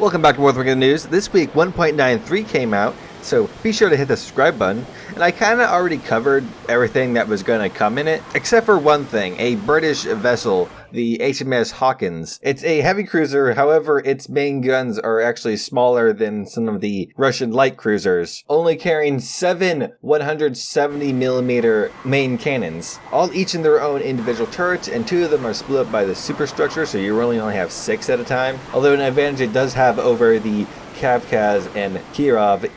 Welcome back to World War News. This week 1.93 came out, so be sure to hit the subscribe button. And I kind of already covered everything that was going to come in it, except for one thing, a British vessel, the HMS Hawkins. It's a heavy cruiser, however its main guns are actually smaller than some of the Russian light cruisers, only carrying 7 170mm main cannons, each in their own individual turrets, and 2 of them are split up by the superstructure, so you really only have 6 at a time. Although an advantage it does have over the Kavkaz and Kirov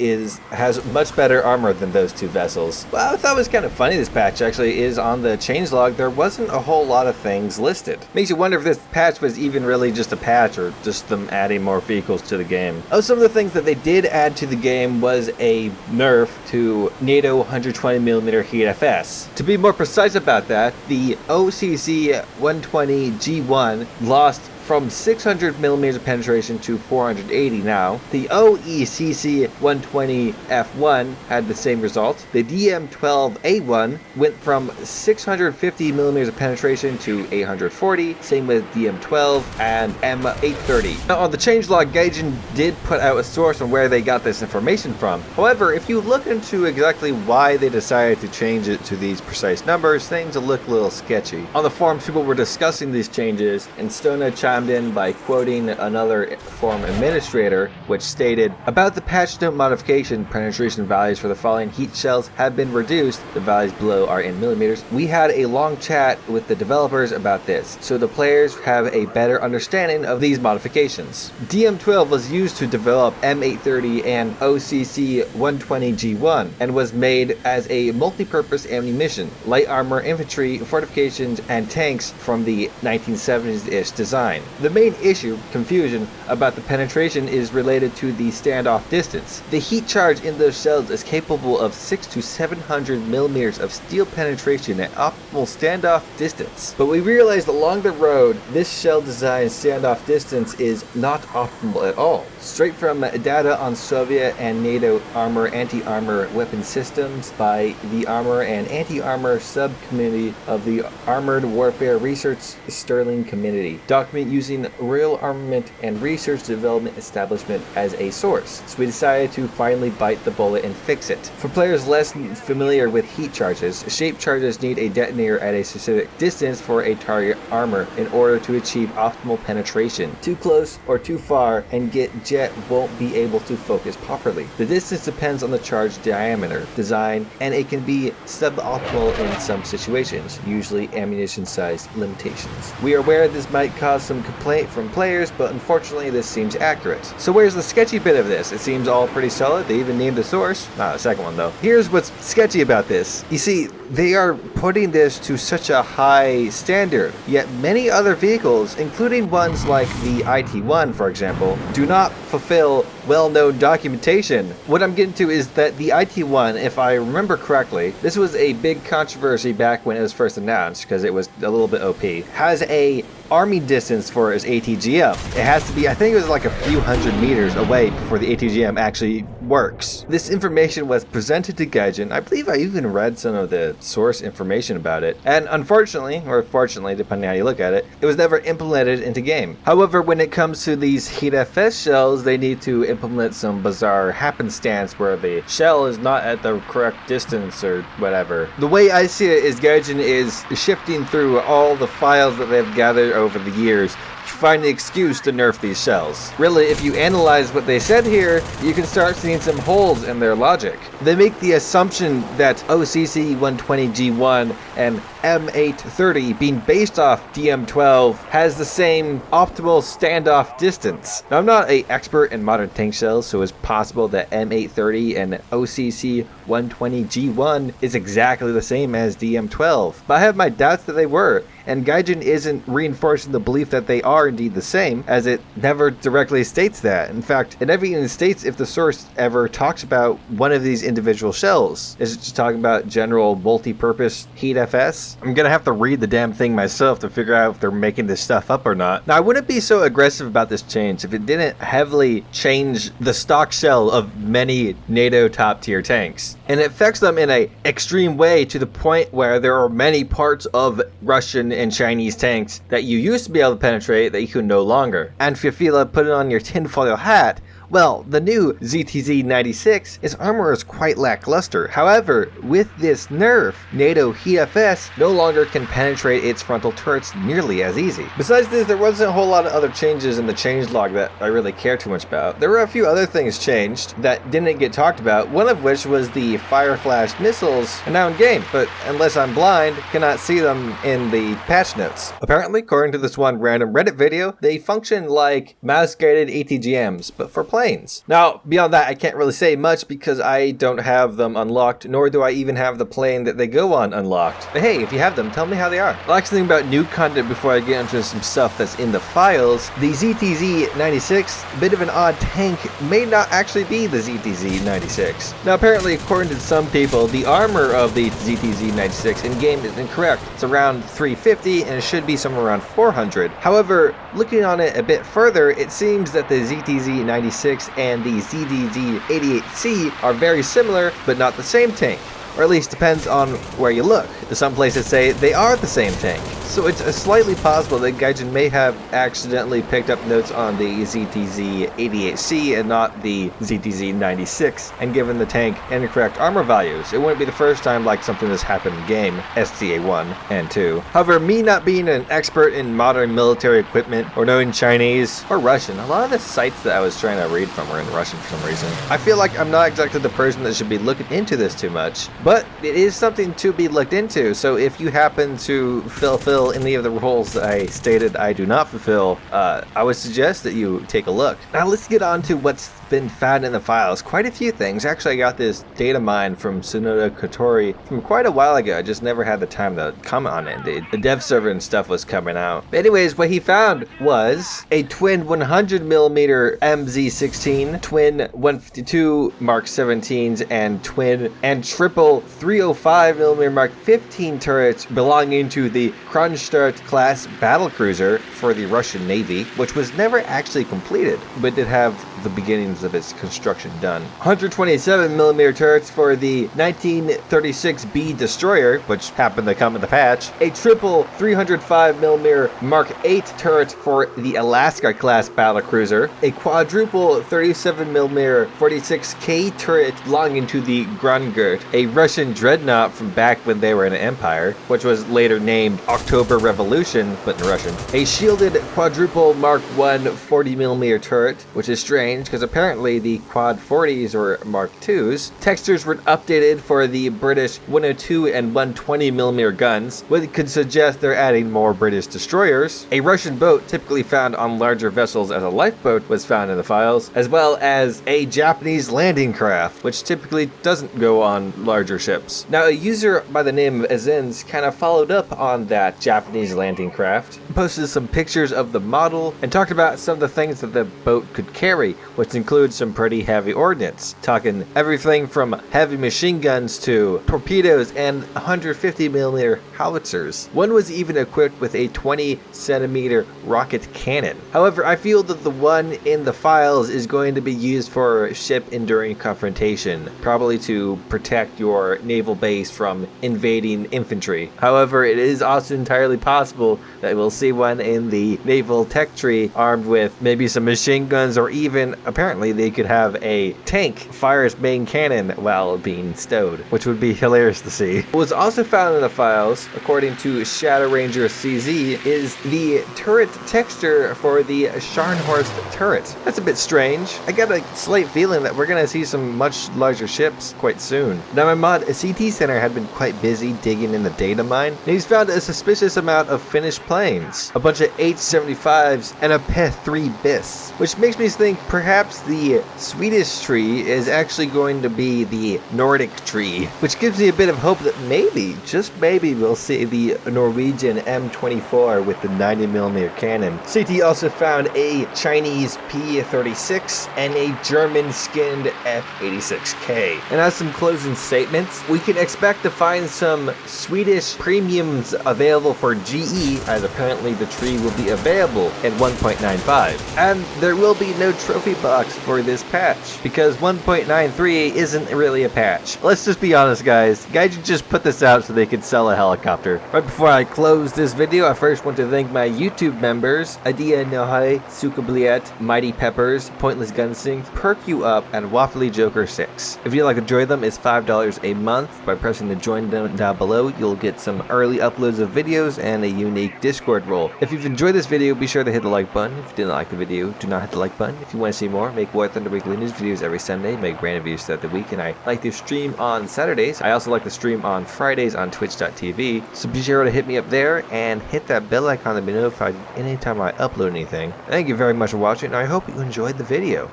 has much better armor than those 2 vessels. Well, I thought it was kind of funny this patch actually is on the changelog. There wasn't a whole lot of things listed. Makes you wonder if this patch was even really just a patch or just them adding more vehicles to the game. Oh, some of the things that they did add to the game was a nerf to NATO 120mm HEAT-FS. To be more precise about that, the OCC 120 G1 lost from 600mm penetration to 480 now. The OECC 120 F1 had the same result. The DM12A1 went from 650mm of penetration to 840. Same with DM12 and M830. Now on the changelog, Gaijin did put out a source on where they got this information from. However, if you look into exactly why they decided to change it to these precise numbers, things will look a little sketchy. On the forums, people were discussing these changes, and Stona chimed in by quoting another forum administrator, which stated, "About the patch note modification, penetration values for the following heat shells have been reduced. The values below are in millimeters. We had a long chat with the developers about this, so the players have a better understanding of these modifications." DM12 was used to develop M830 and OCC 120 G1 and was made as a multi-purpose ammunition, light armor, infantry, fortifications, and tanks from the 1970s-ish design. The main issue, confusion, about the penetration is related to the standoff distance. The heat charge in those shells is capable of 600 to 700mm of steel penetration at optimal standoff distance. But we realized along the road, this shell design standoff distance is not optimal at all. Straight from data on Soviet and NATO armor anti-armor weapon systems by the Armor and Anti-Armor Subcommittee of the Armored Warfare Research Sterling Committee. Document using Real Armament and Research Development Establishment as a source. So we decided to finally bite the bullet and fix it. For players less familiar with heat charges, shape charges need a detonator at a specific distance for a target armor in order to achieve optimal penetration. Too close or too far and jet won't be able to focus properly. The distance depends on the charge diameter, design, and it can be suboptimal in some situations, usually ammunition size limitations. We are aware this might cause some complaint from players, but unfortunately this seems accurate. So where's the sketchy bit of this? It seems all pretty solid. They even named the source. Not the second one though. Here's what's sketchy about this. You see, they are putting this to such a high standard, yet many other vehicles, including ones like the IT-1 for example, do not fulfill well-known documentation. What I'm getting to is that the IT-1, if I remember correctly, this was a big controversy back when it was first announced because it was a little bit OP, has a army distance for its ATGM. It has to be, I think it was like a few hundred meters away before the ATGM actually works. This information was presented to Gaijin. I believe I even read some of the source information about it. And unfortunately, or fortunately, depending on how you look at it, it was never implemented into game. However, when it comes to these HEAT-FS shells, they need to implement some bizarre happenstance where the shell is not at the correct distance or whatever. The way I see it is Gaijin is shifting through all the files that they've gathered over the years to find an excuse to nerf these shells. Really, if you analyze what they said here, you can start seeing some holes in their logic. They make the assumption that OCC 120 G1 and M830 being based off DM12 has the same optimal standoff distance. Now, I'm not an expert in modern tank shells, so it's possible that M830 and OCC 120 G1 is exactly the same as DM12, but I have my doubts that they were. And Gaijin isn't reinforcing the belief that they are indeed the same, as it never directly states that. In fact, it never even states if the source ever talks about one of these individual shells. Is it just talking about general multi-purpose HEAT-FS? I'm gonna have to read the damn thing myself to figure out if they're making this stuff up or not. Now, I wouldn't be so aggressive about this change if it didn't heavily change the stock shell of many NATO top-tier tanks. And it affects them in an extreme way to the point where there are many parts of Russian and Chinese tanks that you used to be able to penetrate that you can no longer. And if you feel like putting on your tinfoil hat, well, the new ZTZ-96, its armor is quite lackluster. However, with this nerf, NATO HEAT-FS no longer can penetrate its frontal turrets nearly as easy. Besides this, there wasn't a whole lot of other changes in the changelog that I really care too much about. There were a few other things changed that didn't get talked about, one of which was the Fireflash missiles are now in game, but unless I'm blind, cannot see them in the patch notes. Apparently, according to this one random Reddit video, they function like mouse-guided ATGMs, but for planes. Now, beyond that, I can't really say much because I don't have them unlocked, nor do I even have the plane that they go on unlocked. But hey, if you have them, tell me how they are. I'll actually think about new content before I get into some stuff that's in the files. The ZTZ-96, a bit of an odd tank, may not actually be the ZTZ-96. Now, apparently, according to some people, the armor of the ZTZ-96 in-game is incorrect. It's around 350 and it should be somewhere around 400. However, looking on it a bit further, it seems that the ZTZ-96 and the ZTZ-88C are very similar, but not the same tank. Or at least depends on where you look. Some places say they are the same tank. So it's slightly possible that Gaijin may have accidentally picked up notes on the ZTZ-88C and not the ZTZ-96 and given the tank incorrect armor values. It wouldn't be the first time like something has happened in game, STA 1 and 2. However, me not being an expert in modern military equipment or knowing Chinese or Russian, a lot of the sites that I was trying to read from were in Russian for some reason. I feel like I'm not exactly the person that should be looking into this too much. But it is something to be looked into, so if you happen to fulfill any of the roles that I stated I do not fulfill, I would suggest that you take a look. Now let's get on to what's been found in the files. Quite a few things. Actually, I got this data mine from Sonoda Kotori from quite a while ago. I just never had the time to comment on it. The dev server and stuff was coming out. But anyways, what he found was a twin 100mm MZ16, twin 152 Mark 17s, and twin and triple 305mm Mark 15 turrets belonging to the Kronstadt class battlecruiser for the Russian Navy, which was never actually completed, but did have the beginnings of its construction done. 127mm turrets for the 1936B destroyer, which happened to come in the patch. A triple 305mm Mark 8 turret for the Alaska class battlecruiser. A quadruple 37mm 46K turret belonging to the Grungert, a Russian dreadnought from back when they were an empire, which was later named October Revolution, but in Russian. A shielded quadruple Mark 1 40mm turret, which is strange because apparently the quad 40s or Mark 2s textures were updated for the British 102 and 120mm guns, which could suggest they're adding more British destroyers. A Russian boat typically found on larger vessels as a lifeboat was found in the files, as well as a Japanese landing craft, which typically doesn't go on larger ships. Now, a user by the name of aizenns kind of followed up on that Japanese landing craft, posted some pictures of the model, and talked about some of the things that the boat could carry, which includes some pretty heavy ordnance, talking everything from heavy machine guns to torpedoes and 150mm howitzers. One was even equipped with a 20cm rocket cannon. However, I feel that the one in the files is going to be used for ship enduring confrontation, probably to protect your naval base from invading infantry. However, it is also entirely possible that we'll see one in the naval tech tree armed with maybe some machine guns, or even apparently they could have a tank fire its main cannon while being stowed, which would be hilarious to see. What was also found in the files, according to ShadowRangerCZ, is the turret texture for the Scharnhorst turret. That's a bit strange. I got a slight feeling that we're gonna see some much larger ships quite soon. Now, my mod CT Center had been quite busy digging in the data mine, and he's found a suspicious amount of finished planes, a bunch of H-75s, and a P-3 BIS, which makes me think perhaps the Swedish tree is actually going to be the Nordic tree, which gives me a bit of hope that maybe, just maybe, we'll see the Norwegian M24 with the 90mm cannon. CT also found a Chinese P-36 and a German skinned F-86K. And as some closing statements, shipments. We can expect to find some Swedish premiums available for GE, as apparently the tree will be available at 1.95. And there will be no trophy box for this patch, because 1.93 isn't really a patch. Let's just be honest, guys. Gaijin just put this out so they could sell a helicopter. Right before I close this video, I first want to thank my YouTube members, Adia Nohai, Sukabliet, Mighty Peppers, Pointless Gunsing, Perk You Up, and Waffly Joker 6. If you'd like to join them, it's $5 a month. By pressing the join button down below, you'll get some early uploads of videos and a unique Discord role. If you've enjoyed this video, be sure to hit the like button. If you didn't like the video, do not hit the like button. If you want to see more, make War Thunder Weekly News videos every Sunday, make brand reviews throughout the week, and I like to stream on Saturdays. I also like to stream on Fridays on twitch.tv, so be sure to hit me up there and hit that bell icon to be notified anytime I upload anything. Thank you very much for watching, and I hope you enjoyed the video.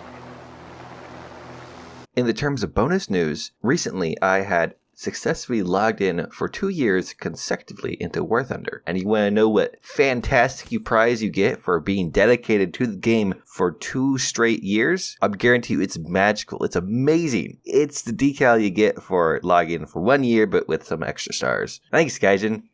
In the terms of bonus news, recently I had successfully logged in for 2 years consecutively into War Thunder. And you want to know what fantastic prize you get for being dedicated to the game for 2 straight years? I guarantee you it's magical. It's amazing. It's the decal you get for logging for 1 year, but with some extra stars. Thanks, Gaijin.